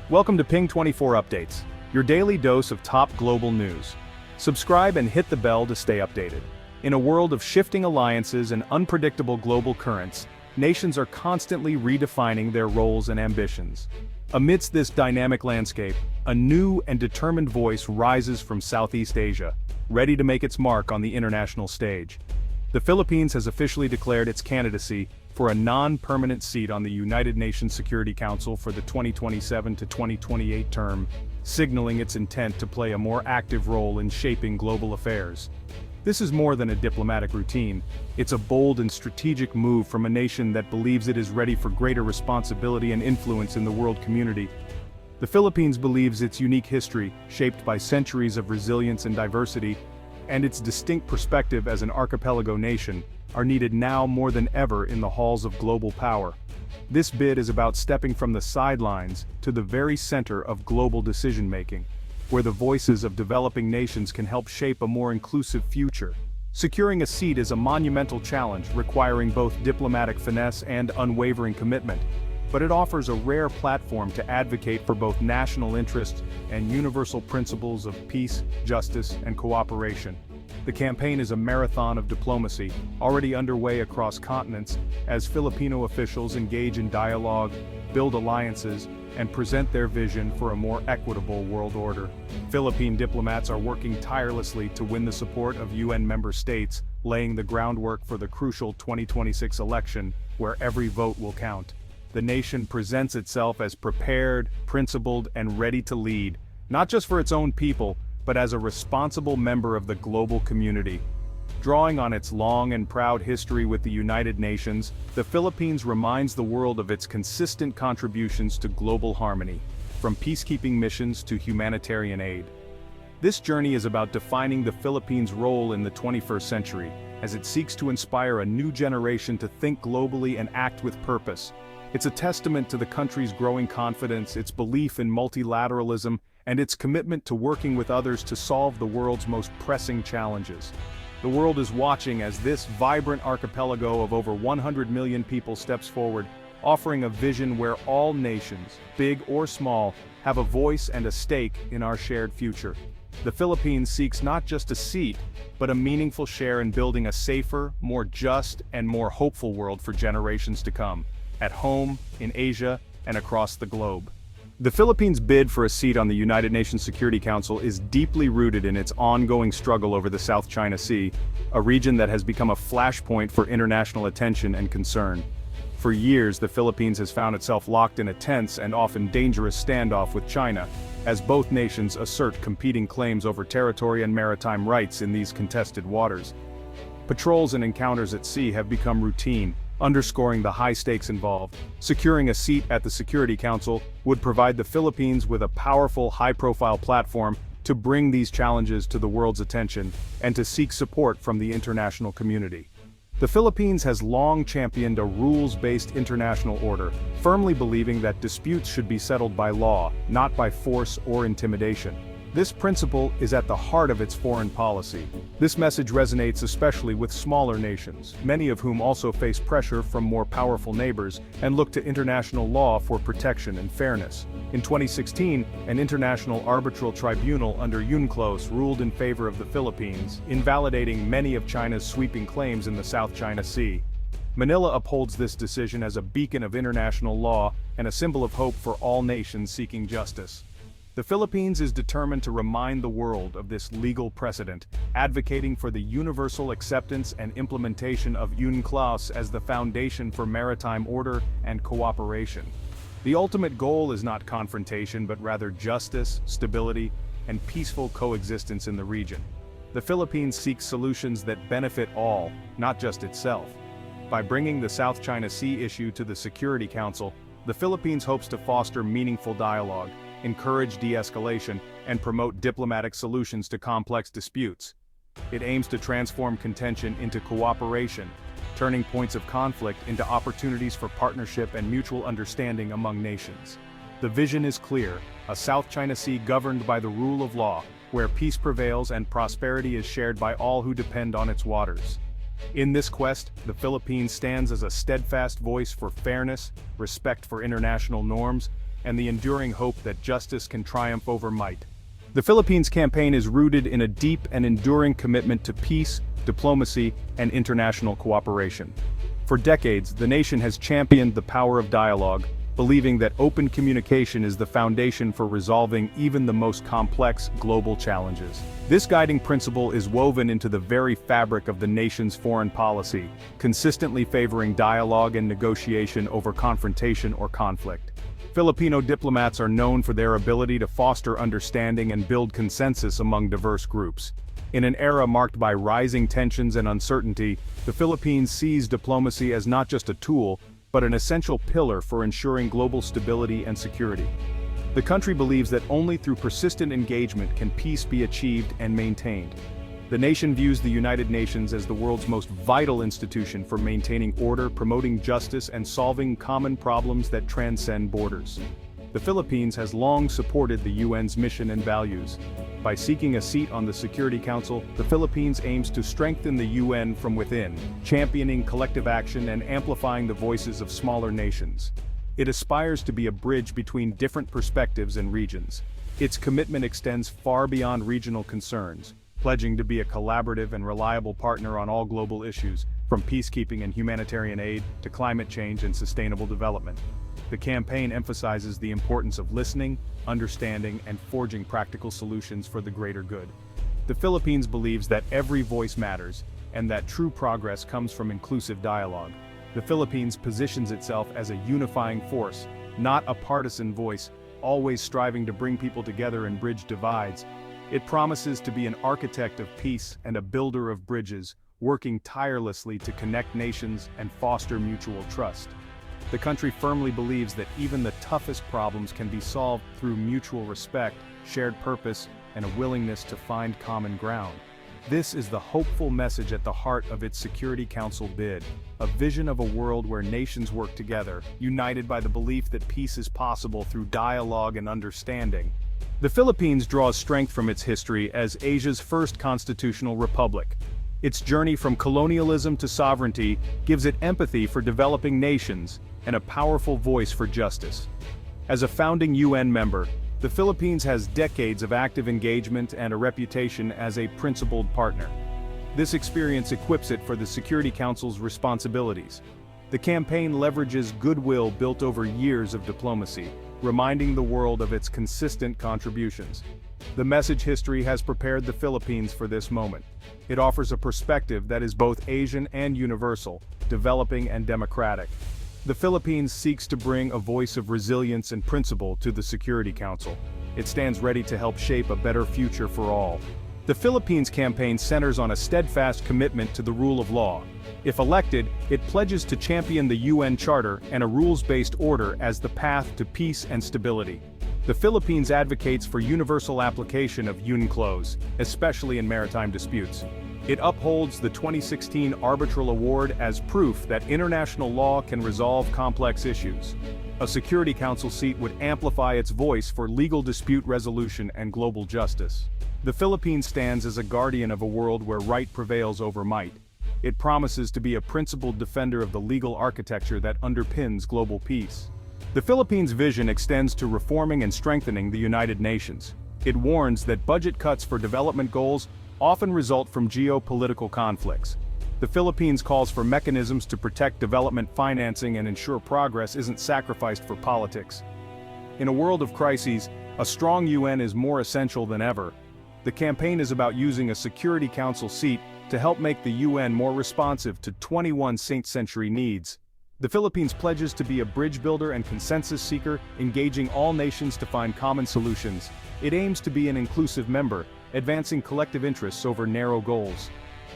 Welcome to Ping 24 Updates, your daily dose of top global news. Subscribe and hit the bell to stay updated. In a world of shifting alliances and unpredictable global currents, nations are constantly redefining their roles and ambitions. Amidst this dynamic landscape, a new and determined voice rises from Southeast Asia, ready to make its mark on the international stage. The Philippines has officially declared its candidacy for a non-permanent seat on the United Nations Security Council for the 2027 to 2028 term, signaling its intent to play a more active role in shaping global affairs. This is more than a diplomatic routine, it's a bold and strategic move from a nation that believes it is ready for greater responsibility and influence in the world community. The Philippines believes its unique history, shaped by centuries of resilience and diversity, and its distinct perspective as an archipelago nation, are needed now more than ever in the halls of global power. This bid is about stepping from the sidelines to the very center of global decision-making, where the voices of developing nations can help shape a more inclusive future. Securing a seat is a monumental challenge requiring both diplomatic finesse and unwavering commitment, but it offers a rare platform to advocate for both national interests and universal principles of peace, justice, and cooperation. The campaign is a marathon of diplomacy, already underway across continents, as Filipino officials engage in dialogue, build alliances, and present their vision for a more equitable world order. Philippine diplomats are working tirelessly to win the support of UN member states, laying the groundwork for the crucial 2026 election, where every vote will count. The nation presents itself as prepared, principled, and ready to lead, not just for its own people, but as a responsible member of the global community. Drawing on its long and proud history with the United Nations, the Philippines reminds the world of its consistent contributions to global harmony, from peacekeeping missions to humanitarian aid. This journey is about defining the Philippines' role in the 21st century, as it seeks to inspire a new generation to think globally and act with purpose. It's a testament to the country's growing confidence, its belief in multilateralism, and its commitment to working with others to solve the world's most pressing challenges. The world is watching as this vibrant archipelago of over 100 million people steps forward, offering a vision where all nations, big or small, have a voice and a stake in our shared future. The Philippines seeks not just a seat, but a meaningful share in building a safer, more just, and more hopeful world for generations to come, at home, in Asia, and across the globe. The Philippines' bid for a seat on the United Nations Security Council is deeply rooted in its ongoing struggle over the South China Sea, a region that has become a flashpoint for international attention and concern. For years, the Philippines has found itself locked in a tense and often dangerous standoff with China, as both nations assert competing claims over territory and maritime rights in these contested waters. Patrols and encounters at sea have become routine, underscoring the high stakes involved. Securing a seat at the Security Council would provide the Philippines with a powerful, high-profile platform to bring these challenges to the world's attention and to seek support from the international community. The Philippines has long championed a rules-based international order, firmly believing that disputes should be settled by law, not by force or intimidation. This principle is at the heart of its foreign policy. This message resonates especially with smaller nations, many of whom also face pressure from more powerful neighbors and look to international law for protection and fairness. In 2016, an international arbitral tribunal under UNCLOS ruled in favor of the Philippines, invalidating many of China's sweeping claims in the South China Sea. Manila upholds this decision as a beacon of international law and a symbol of hope for all nations seeking justice. The Philippines is determined to remind the world of this legal precedent, advocating for the universal acceptance and implementation of UNCLOS as the foundation for maritime order and cooperation. The ultimate goal is not confrontation, but rather justice, stability, and peaceful coexistence in the region. The Philippines seeks solutions that benefit all, not just itself. By bringing the South China Sea issue to the Security Council, the Philippines hopes to foster meaningful dialogue, encourage de-escalation, and promote diplomatic solutions to complex disputes. It aims to transform contention into cooperation, turning points of conflict into opportunities for partnership and mutual understanding among nations. The vision is clear: a South China Sea governed by the rule of law, where peace prevails and prosperity is shared by all who depend on its waters. In this quest, the Philippines stands as a steadfast voice for fairness, respect for international norms, and the enduring hope that justice can triumph over might. The Philippines campaign is rooted in a deep and enduring commitment to peace, diplomacy, and international cooperation. For decades, the nation has championed the power of dialogue, believing that open communication is the foundation for resolving even the most complex global challenges. This guiding principle is woven into the very fabric of the nation's foreign policy, consistently favoring dialogue and negotiation over confrontation or conflict. Filipino diplomats are known for their ability to foster understanding and build consensus among diverse groups. In an era marked by rising tensions and uncertainty, the Philippines sees diplomacy as not just a tool, but an essential pillar for ensuring global stability and security. The country believes that only through persistent engagement can peace be achieved and maintained. The nation views the United Nations as the world's most vital institution for maintaining order, promoting justice, and solving common problems that transcend borders. The Philippines has long supported the UN's mission and values. By seeking a seat on the Security Council, the Philippines aims to strengthen the UN from within, championing collective action and amplifying the voices of smaller nations. It aspires to be a bridge between different perspectives and regions. Its commitment extends far beyond regional concerns, pledging to be a collaborative and reliable partner on all global issues, from peacekeeping and humanitarian aid to climate change and sustainable development. The campaign emphasizes the importance of listening, understanding, and forging practical solutions for the greater good. The Philippines believes that every voice matters, and that true progress comes from inclusive dialogue. The Philippines positions itself as a unifying force, not a partisan voice, always striving to bring people together and bridge divides. It promises to be an architect of peace and a builder of bridges, working tirelessly to connect nations and foster mutual trust. The country firmly believes that even the toughest problems can be solved through mutual respect, shared purpose, and a willingness to find common ground. This is the hopeful message at the heart of its Security Council bid, a vision of a world where nations work together, united by the belief that peace is possible through dialogue and understanding. The Philippines draws strength from its history as Asia's first constitutional republic. Its journey from colonialism to sovereignty gives it empathy for developing nations and a powerful voice for justice. As a founding UN member, the Philippines has decades of active engagement and a reputation as a principled partner. This experience equips it for the Security Council's responsibilities. The campaign leverages goodwill built over years of diplomacy, reminding the world of its consistent contributions. The message history has prepared the Philippines for this moment. It offers a perspective that is both Asian and universal, developing and democratic. The Philippines seeks to bring a voice of resilience and principle to the Security Council. It stands ready to help shape a better future for all. The Philippines campaign centers on a steadfast commitment to the rule of law. If elected, it pledges to champion the UN Charter and a rules-based order as the path to peace and stability. The Philippines advocates for universal application of UNCLOS, especially in maritime disputes. It upholds the 2016 Arbitral Award as proof that international law can resolve complex issues. A Security Council seat would amplify its voice for legal dispute resolution and global justice. The Philippines stands as a guardian of a world where right prevails over might. It promises to be a principled defender of the legal architecture that underpins global peace. The Philippines' vision extends to reforming and strengthening the United Nations. It warns that budget cuts for development goals often result from geopolitical conflicts. The Philippines calls for mechanisms to protect development financing and ensure progress isn't sacrificed for politics. In a world of crises, a strong UN is more essential than ever. The campaign is about using a Security Council seat to help make the UN more responsive to 21st century needs. The Philippines pledges to be a bridge builder and consensus seeker, engaging all nations to find common solutions. It aims to be an inclusive member, advancing collective interests over narrow goals.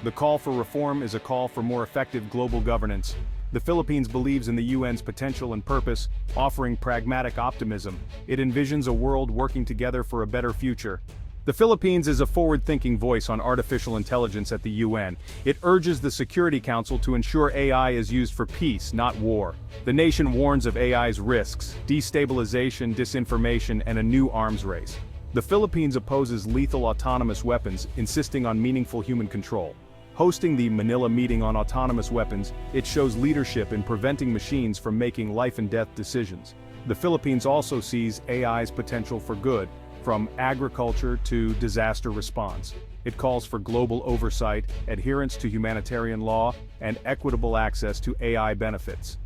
The call for reform is a call for more effective global governance. The Philippines believes in the UN's potential and purpose, offering pragmatic optimism. It envisions a world working together for a better future. The Philippines is a forward-thinking voice on artificial intelligence at the UN. It urges the Security Council to ensure AI is used for peace, not war. The nation warns of AI's risks, destabilization, disinformation, and a new arms race. The Philippines opposes lethal autonomous weapons, insisting on meaningful human control. Hosting the Manila meeting on autonomous weapons, it shows leadership in preventing machines from making life-and-death decisions. The Philippines also sees AI's potential for good, from agriculture to disaster response. It calls for global oversight, adherence to humanitarian law, and equitable access to AI benefits.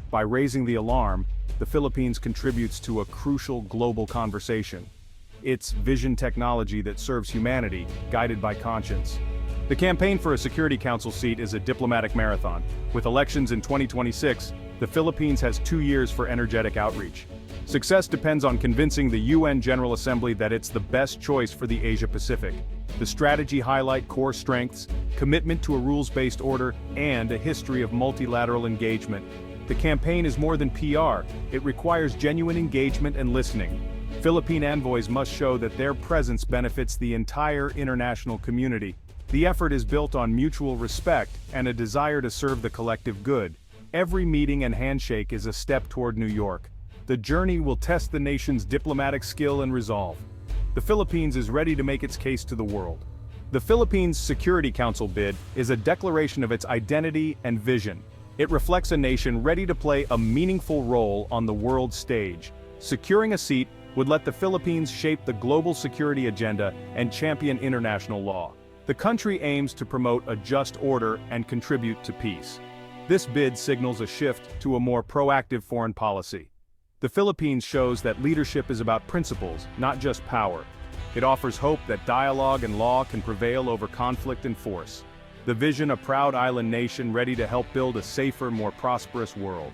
By raising the alarm, the Philippines contributes to a crucial global conversation. It's vision technology that serves humanity, guided by conscience. The campaign for a Security Council seat is a diplomatic marathon. With elections in 2026, the Philippines has 2 years for energetic outreach. Success depends on convincing the UN General Assembly that it's the best choice for the Asia-Pacific. The strategy highlights core strengths, commitment to a rules-based order, and a history of multilateral engagement. The campaign is more than PR, it requires genuine engagement and listening. Philippine envoys must show that their presence benefits the entire international community. The effort is built on mutual respect and a desire to serve the collective good. Every meeting and handshake is a step toward New York. The journey will test the nation's diplomatic skill and resolve. The Philippines is ready to make its case to the world. The Philippines Security Council bid is a declaration of its identity and vision. It reflects a nation ready to play a meaningful role on the world stage. Securing a seat would let the Philippines shape the global security agenda and champion international law. The country aims to promote a just order and contribute to peace. This bid signals a shift to a more proactive foreign policy. The Philippines shows that leadership is about principles, not just power. It offers hope that dialogue and law can prevail over conflict and force. The vision, a proud island nation ready to help build a safer, more prosperous world.